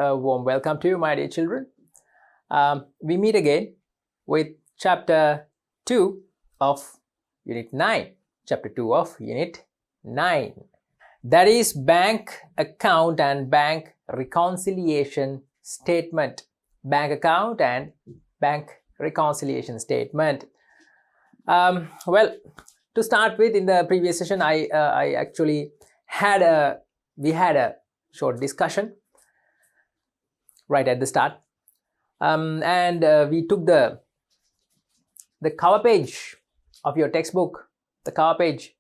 A warm welcome to you, my dear children. We meet again with Chapter 2 of Unit 9. Chapter 2 of Unit 9. That is Bank Account and Bank Reconciliation Statement. Bank Account and Bank Reconciliation Statement. Well, to start with, in the previous session, I actually had a short discussion right at the start, and we took the cover page of your textbook, the cover page,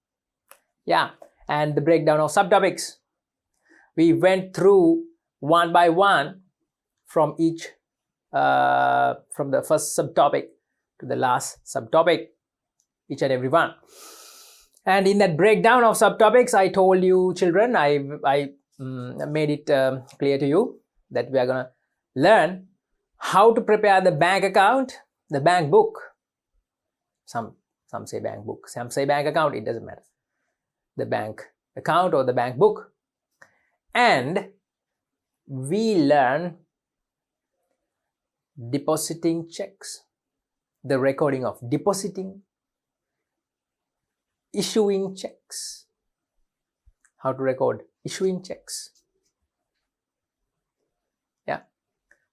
and the breakdown of subtopics. We went through one by one from each from the first subtopic to the last subtopic, each and every one. And in that breakdown of subtopics, I told you children, I made it clear to you that we are going to learn how to prepare the bank account, the bank book. Some say bank book, some say bank account, it doesn't matter. The bank account or the bank book. And we learn depositing checks, the recording of depositing, issuing checks, how to record issuing checks,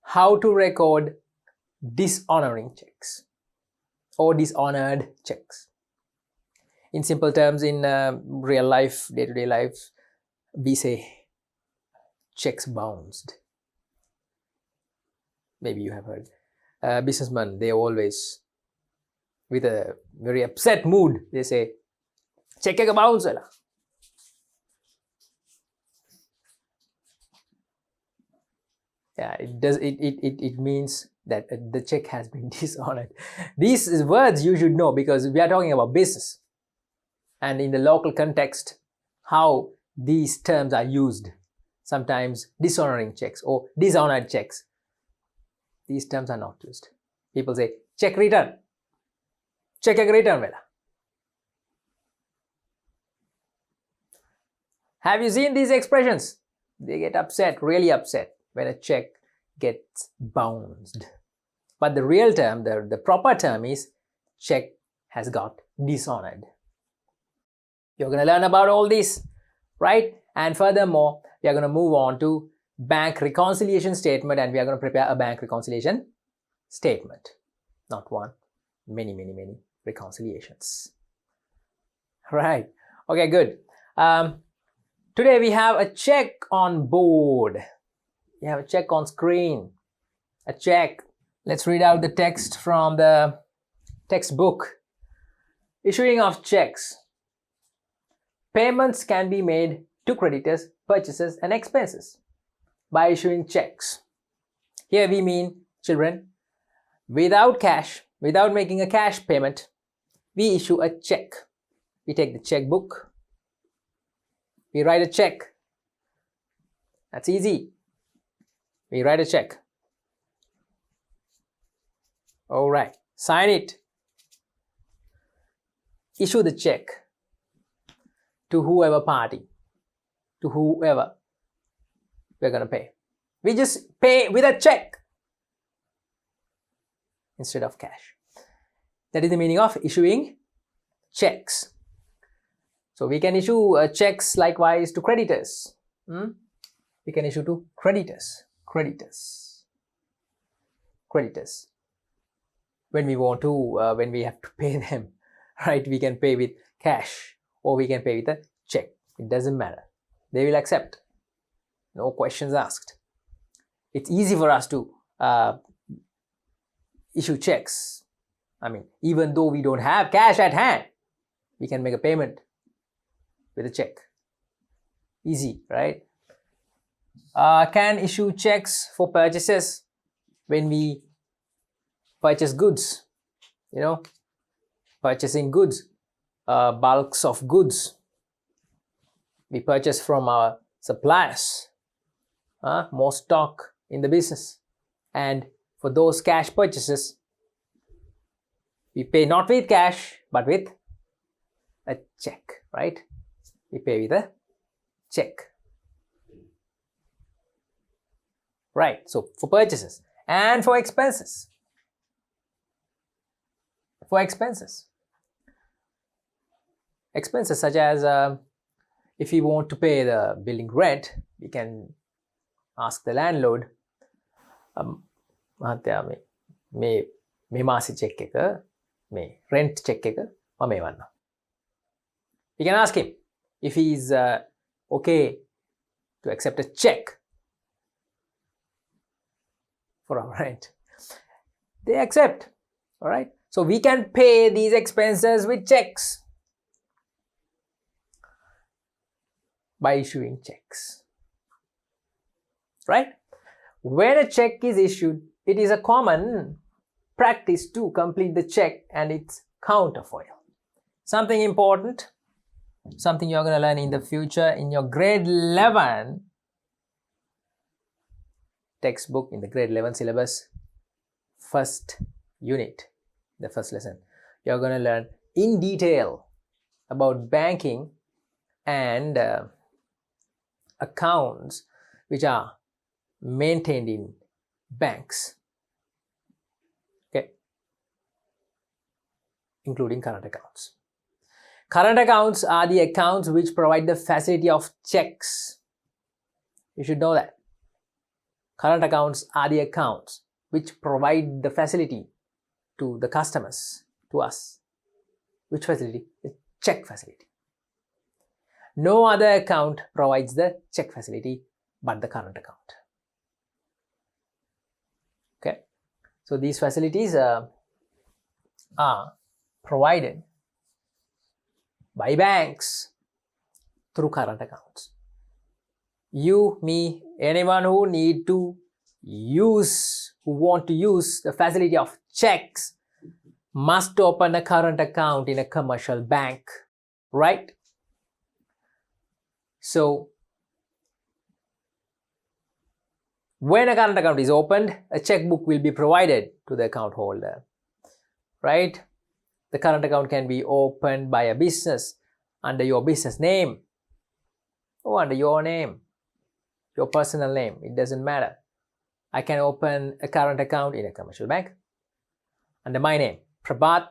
how to record dishonoring checks or dishonored checks. In simple terms, in real life, day-to-day life, we say checks bounced. Maybe you have heard. Businessmen, they always, with a very upset mood, they say, check එක bounce වෙලා. It means that the check has been dishonored. These words you should know because we are talking about business, and in the local context, how these terms are used. Sometimes dishonoring checks or dishonored checks. These terms are not used. People say check return. Check එක return වෙලා. Have you seen these expressions? They get upset, really upset, when a check gets bounced. But the real term, the proper term is check has got dishonored. You're going to learn about all this, right? And furthermore, we are going to move on to bank reconciliation statement, and we are going to prepare a bank reconciliation statement. Not one, many reconciliations. Right. Okay, good. Today we have a check on board. We have a check on screen. A check. Let's read out the text from the textbook. Issuing of checks. Payments can be made to creditors, purchases and expenses by issuing checks. Here we mean, children, without cash, without making a cash payment, we issue a check. We take the checkbook. We write a check. That's easy. We write a check. All right. Sign it. Issue the check to whoever party, to whoever we're going to pay. We just pay with a check instead of cash. That is the meaning of issuing checks. So we can issue checks likewise to creditors. We can issue to creditors. When we want to, when we have to pay them, right? We can pay with cash or we can pay with a check. It doesn't matter. They will accept. No questions asked. It's easy for us to issue checks. I mean, even though we don't have cash at hand, we can make a payment with a check. Easy, right? Can issue checks for purchases when we purchase goods. You know, purchasing goods, bulks of goods. We purchase from our suppliers. More stock in the business. And for those cash purchases, we pay not with cash, but with a check, right? We pay with a check. right? So for purchases and for expenses. For expenses such as if we want to pay the building rent, we can ask the landlord, මහත්තයා මේ මාසෙ check එක මේ rent check එක මම එවන්නම්. We can ask him if he is okay to accept a check for our rent. They accept, all right? So we can pay these expenses with checks by issuing checks, right? When a check is issued, it is a common practice to complete the check and its counterfoil. Something important, something you're going to learn in the future in your grade 11 textbook, in the grade 11 syllabus, first unit, the first lesson. You're going to learn in detail about banking and accounts which are maintained in banks, okay, including current accounts. Current accounts are the accounts which provide the facility of checks. You should know that. Current accounts are the accounts which provide the facility to the customers, to us. Which facility? The check facility. No other account provides the check facility but the current account. Okay, so these facilities are provided by banks through current accounts. You, me, anyone who want to use the facility of checks must open a current account in a commercial bank, right? So when a current account is opened, a checkbook will be provided to the account holder, right? The current account can be opened by a business under your business name or under your name, your personal name. It doesn't matter. I can open a current account in a commercial bank under my name, Prabhat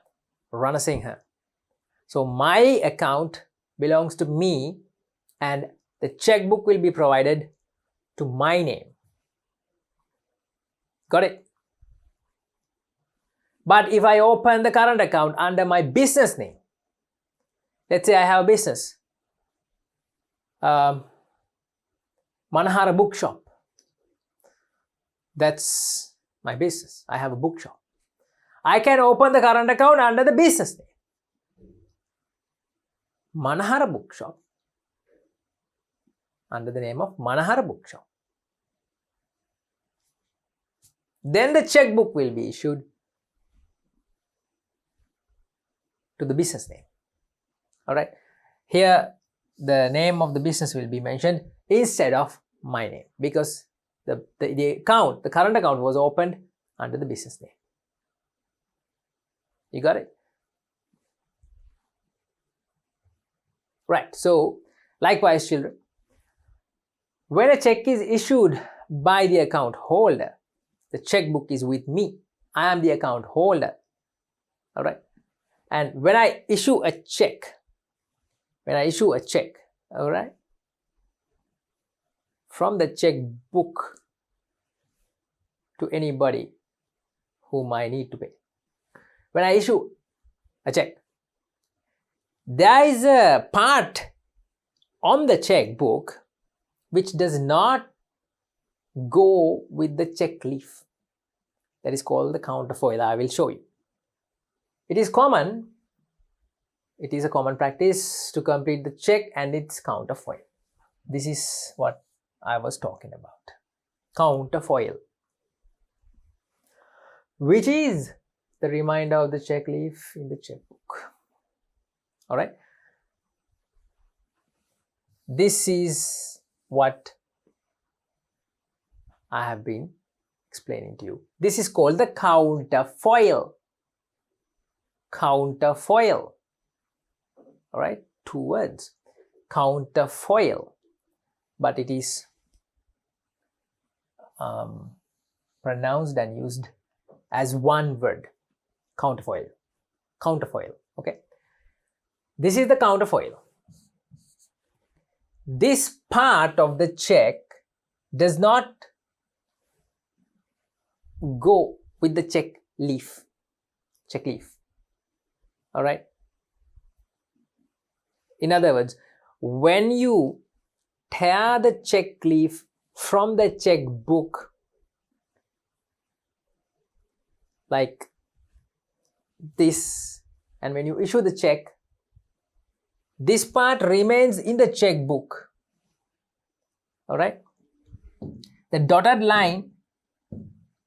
Ranasinghe. So my account belongs to me and the checkbook will be provided to my name. Got it? But if I open the current account under my business name, let's say I have a business, Manahara bookshop. That's my business. I have a bookshop. I can open the current account under the business name, Manahara bookshop, under the name of Manahara bookshop. Then the checkbook will be issued to the business name. All right. Here, the name of the business will be mentioned instead of my name because the current account was opened under the business name. You got it? Right. So, likewise, children, when a check is issued by the account holder, the checkbook is with me. I am the account holder. All right. And when I issue a check, all right, from the checkbook to anybody whom I need to pay, when I issue a check, there is a part on the checkbook which does not go with the check leaf. That is called the counterfoil. I will show you. It is a common practice to complete the check and its counterfoil. This is what I was talking about. Counterfoil, which is the remainder of the check leaf in the checkbook. All right. This is what I have been explaining to you. This is called the counterfoil. Counterfoil. All right. 2 words. Counterfoil. But it is pronounced and used as one word. Counterfoil. Counterfoil. Okay. This is the counterfoil. This part of the check does not go with the check leaf. Check leaf. Alright. In other words, when you tear the check leaf from the checkbook, like this, and when you issue the check, this part remains in the checkbook. Alright. The dotted line,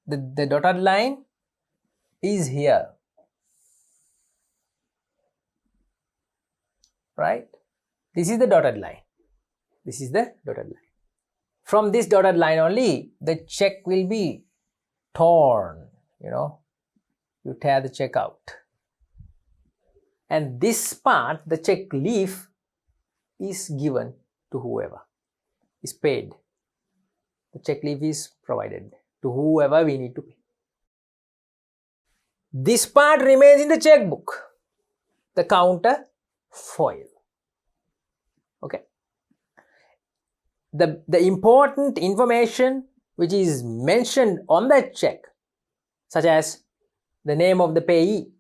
the dotted line is here. Right? This is the dotted line. This is the dotted line. From this dotted line only, the check will be torn. You tear the check out. And this part, the check leaf, is given to whoever, is paid. The check leaf is provided to whoever we need to pay. This part remains in the checkbook, the counterfoil. Okay. The important information which is mentioned on that check, such as the name of the payee,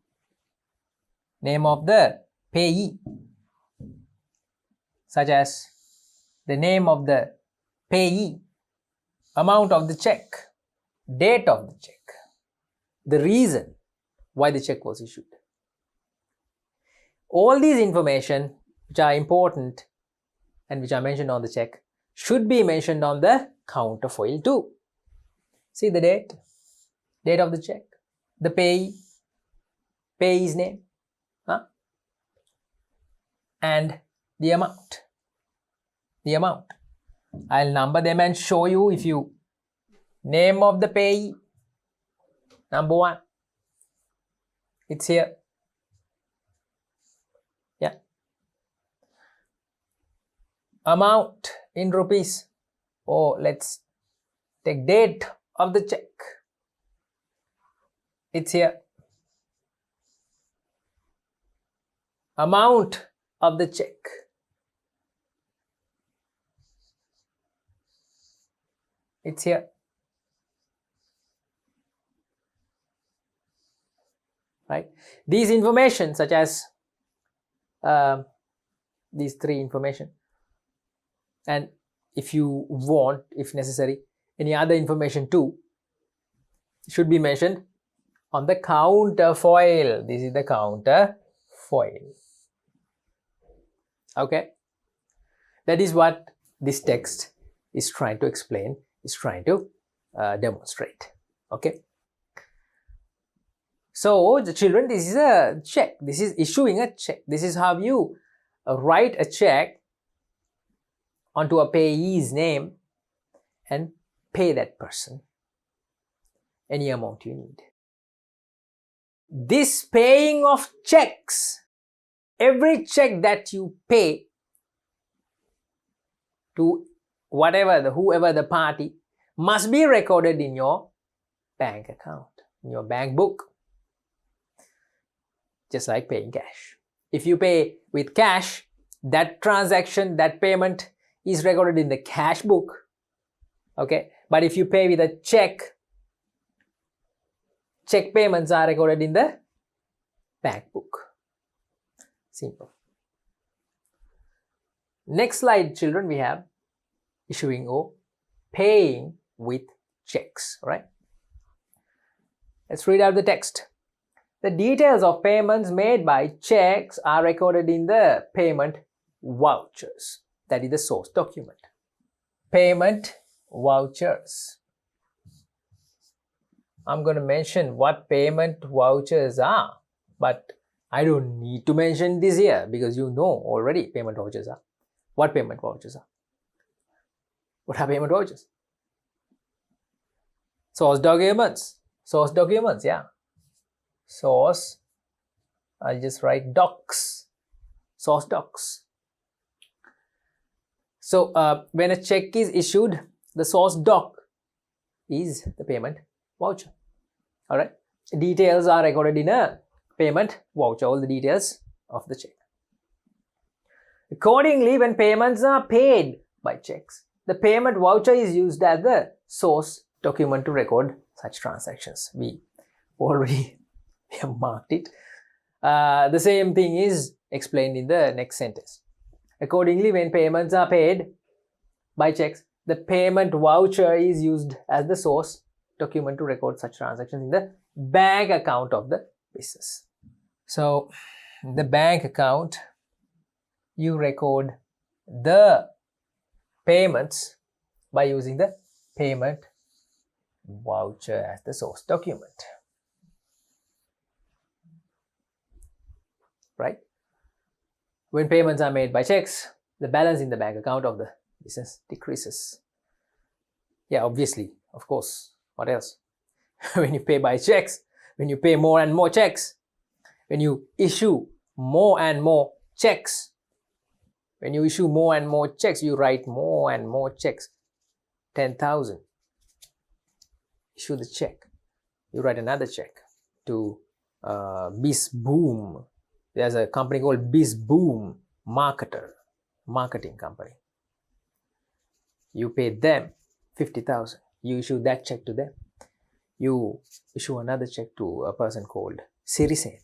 such as the name of the payee, amount of the check, date of the check, the reason why the check was issued. All these information which are important and which are mentioned on the check should be mentioned on the counterfoil too. See the date of the check, the payee's name, and the amount. I'll number them and show you. If you name of the payee, number 1, it's here. Yeah. Amount in rupees. Let's take date of the check. It's here. Amount of the check. It's here. Right? These information, such as these 3 information, and if you want, if necessary, any other information too, should be mentioned on the counterfoil. This is the counterfoil. Okay, that is what this text is trying to explain, is trying to demonstrate. Okay, so the children, this is a check. This is issuing a check. This is how you write a check onto a payee's name and pay that person any amount you need. This paying of checks, every check that you pay to whoever the party, must be recorded in your bank account, in your bank book, just like paying cash. If you pay with cash, that transaction, that payment is recorded in the cash book. Okay, but if you pay with a check payments are recorded in the bank book. Simple. Next slide, children, we have issuing or paying with checks. Right? Let's read out the text. The details of payments made by checks are recorded in the payment vouchers. That is the source document. Payment vouchers. I'm going to mention what payment vouchers are, but I don't need to mention this here because you know already payment vouchers are. What payment vouchers are? What are payment vouchers? Source documents. Source documents, yeah. Source, I'll just write docs. Source docs. So when a check is issued, the source doc is the payment voucher. All right. Details are recorded in a payment voucher, all the details of the check. Accordingly, when payments are paid by checks, the payment voucher is used as the source document to record such transactions. We already have marked it. The same thing is explained in the next sentence. Accordingly, when payments are paid by checks, the payment voucher is used as the source document to record such transactions in the bank account of the business. So, the bank account, you record the payments by using the payment voucher as the source document. Right? When payments are made by checks, the balance in the bank account of the business decreases. Yeah, obviously, of course. What else? When you pay by checks, when you pay more and more checks, when you issue more and more checks, when you issue more and more checks, you write more and more checks. 10,000. Issue the check. You write another check to BizBoom. There's a company called BizBoom marketing company. You pay them 50,000. You issue that check to them. You issue another check to a person called Sirisena.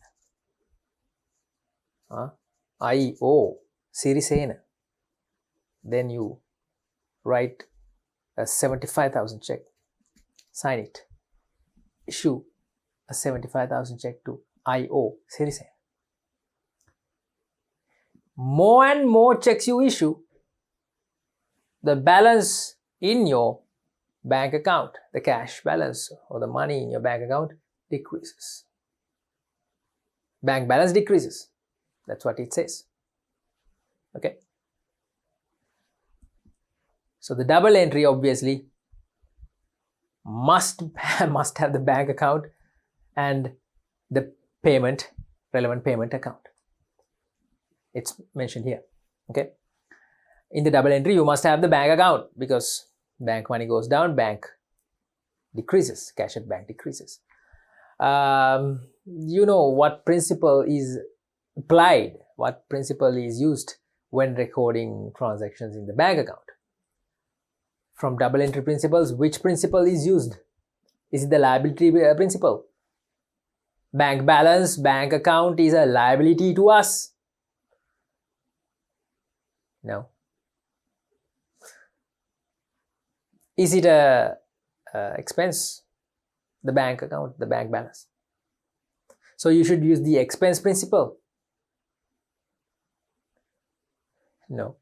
IO Sirisena. Then you write a 75,000 check. Sign it. Issue a 75,000 check to IO Sirisena. More and more checks you issue, the balance in your bank account, the cash balance or the money in your bank account decreases. Bank balance decreases. That's what it says. Okay. So the double entry obviously must have the bank account and the relevant payment account. It's mentioned here. Okay. In the double entry, you must have the bank account because bank money goes down, bank decreases, cash at bank decreases. You know what principle is applied, what principle is used when recording transactions in the bank account. From double entry principles, which principle is used? Is it the liability principle? Bank balance, bank account is a liability to us. No. Is it a expense? The bank account, the bank balance. So you should use the expense principle. No.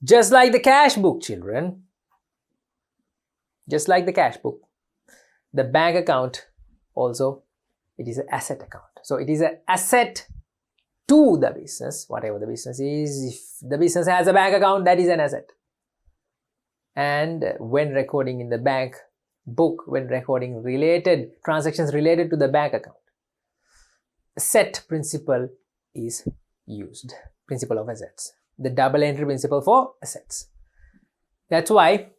Just like the cash book, children. Just like the cash book. The bank account also, it is an asset account. So it is an asset to the business, whatever the business is. If the business has a bank account, that is an asset. And when recording in the bank book, when recording related transactions related to the bank account, asset principle is used, principle of assets, the double entry principle for assets. That's why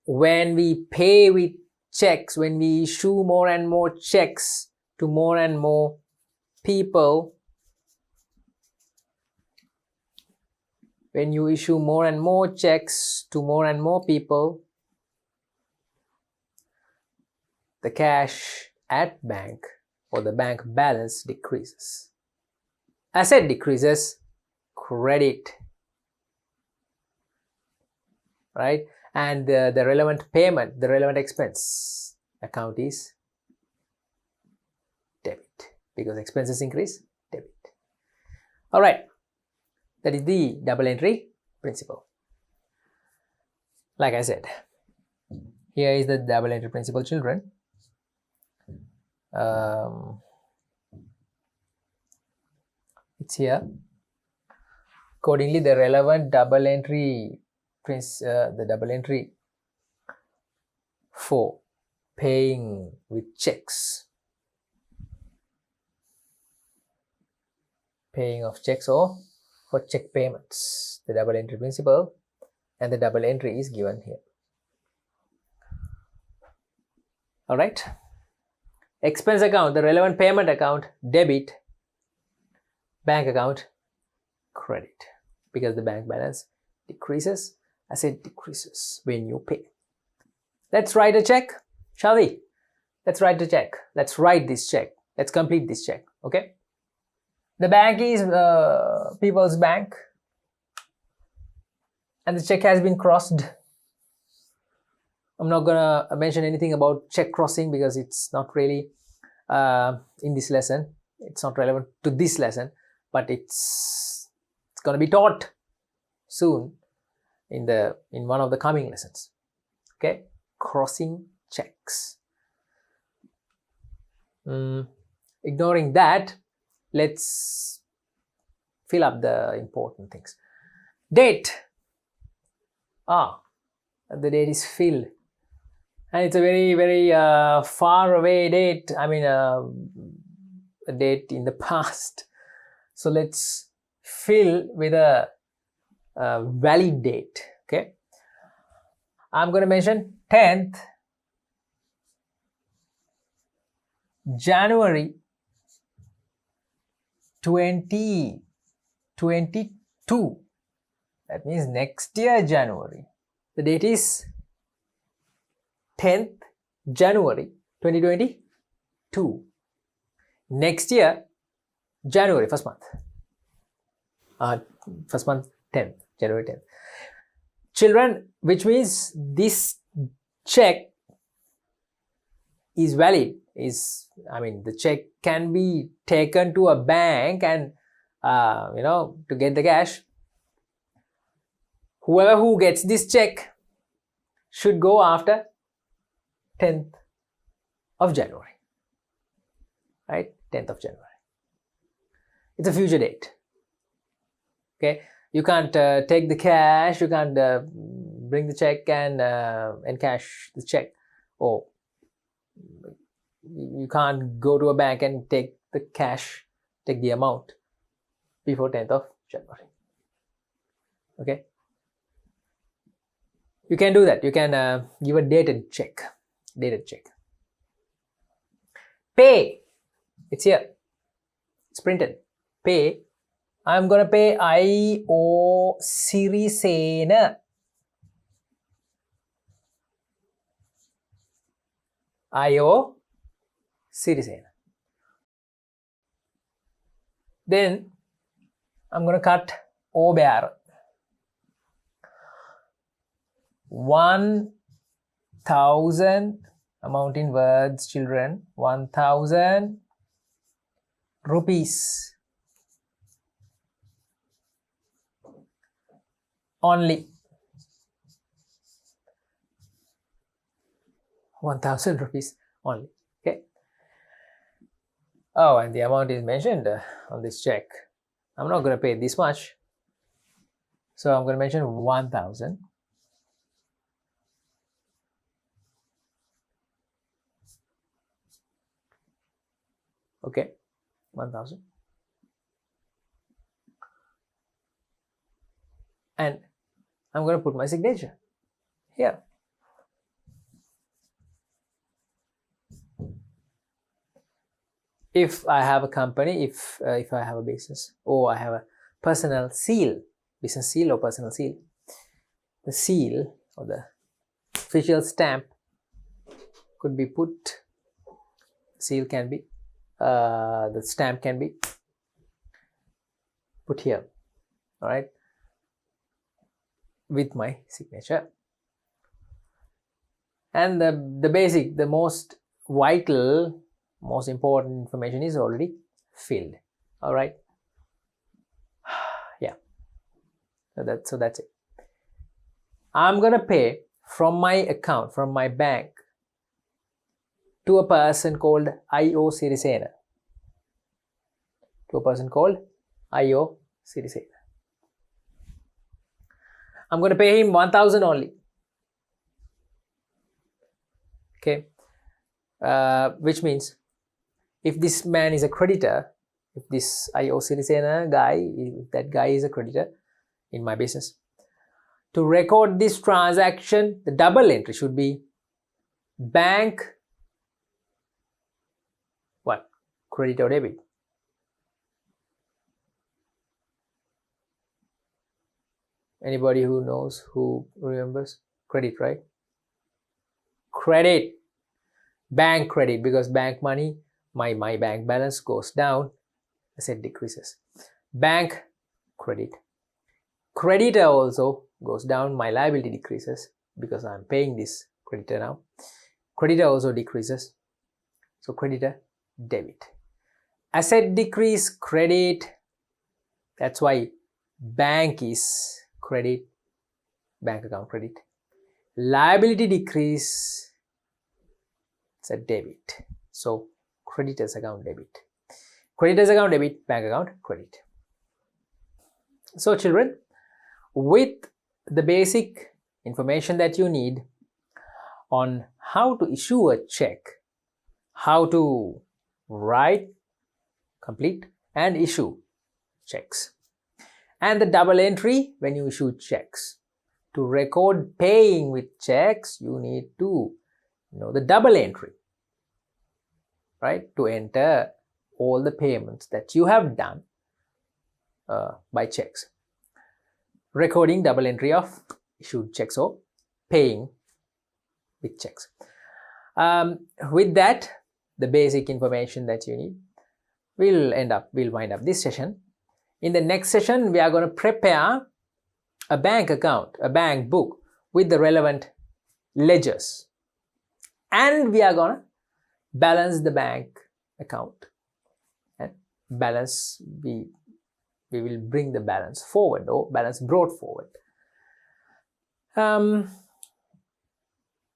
when we pay with checks, when we issue more and more checks to more and more people, when you issue more and more checks to more and more people, the cash at bank or the bank balance decreases. Asset decreases, credit, right? And the relevant payment, the relevant expense account is debit, because expenses increase, debit. All right. That is the double entry principle. Like I said, here is the double entry principle, children. It's here. Accordingly, the relevant double entry for paying with checks, paying of checks or for check payments, the double entry principle, and the double entry is given here. All right. Expense account, the relevant payment account, debit. Bank account, credit. Because the bank balance decreases as it decreases when you pay. Let's write a check, shall we? Let's write a check. Let's write this check. Let's complete this check. Okay. The bank is People's Bank. And the check has been crossed. I'm not gonna mention anything about check crossing because it's not really in this lesson. It's not relevant to this lesson, but it's gonna be taught soon in one of the coming lessons. Okay, crossing checks. Ignoring that, let's fill up the important things. Date. The date is filled. And it's a very, very far away date. I mean, a date in the past. So let's fill with a valid date. Okay. I'm going to mention 10th January 2022. That means next year January. The date is 10th January 2022. Next year January, first month. First month 10th, January 10th. Children, which means this check is valid. The check can be taken to a bank and to get the cash. Whoever who gets this check should go after 10th of January. Right? 10th of January. It's a future date. Okay? You can't take the cash, you can't bring the check and cash the check. Or you can't go to a bank and take the cash, take the amount before 10th of January. Okay? You can do that. You can give a dated check. Dated check. Pay. It's here. It's printed. Pay. I'm going to pay I.O. Sirisena. I.O. Sirisena. Then I'm going to cut O bearer. 1,000 amount in words, children. 1,000 rupees. Only 1,000 rupees only. Okay. Oh, and the amount is mentioned on this check. I'm not going to pay this much. So I'm going to mention 1,000. Okay. 1,000. And I'm going to put my signature here. If I have a company, if I have a business, or I have a personal seal, business seal or personal seal, the seal or the official stamp could be put, seal can be, the stamp can be put here, all right, with my signature. And the basic, the most vital, most important information is already filled. All right. Yeah. So that's it. I'm going to pay from my account, from my bank, to a person called I.O. Sirisena. To a person called I.O. Sirisena. I'm going to pay him 1,000 only. Okay. Which means if this man is a creditor, if this I.O. Sirisena guy, if that guy is a creditor in my business, to record this transaction, the double entry should be bank credit or debit? Anybody who knows, who remembers? Credit, right? Credit. Bank credit, because bank money, my bank balance goes down, asset decreases. Bank credit. Creditor also goes down, my liability decreases because I'm paying this creditor now. Creditor also decreases, so creditor, debit. Asset decrease, credit. That's why bank is credit, bank account credit. Liability decrease, it's a debit. So creditors account debit. Creditors account debit, bank account credit. So children, with the basic information that you need on how to issue a check, how to write, complete and issue checks, and the double entry when you issue checks. To record paying with checks, you need to know the double entry, right? To enter all the payments that you have done by checks. Recording double entry of issued checks or paying with checks. With that, the basic information that you need, we'll wind up this session. In the next session, we are going to prepare a bank account, a bank book with the relevant ledgers. And we are going to balance the bank account. And balance, we will bring the balance forward, or balance brought forward.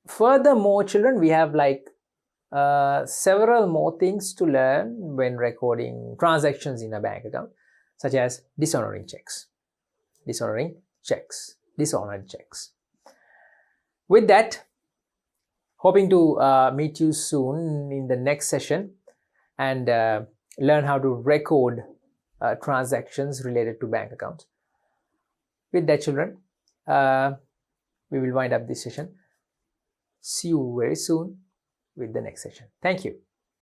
Furthermore, children, we have several more things to learn when recording transactions in a bank account, such as dishonoring checks, dishonored checks. With that, hoping to meet you soon in the next session and learn how to record transactions related to bank accounts. With that, children, we will wind up this session. See you very soon with the next session. Thank you.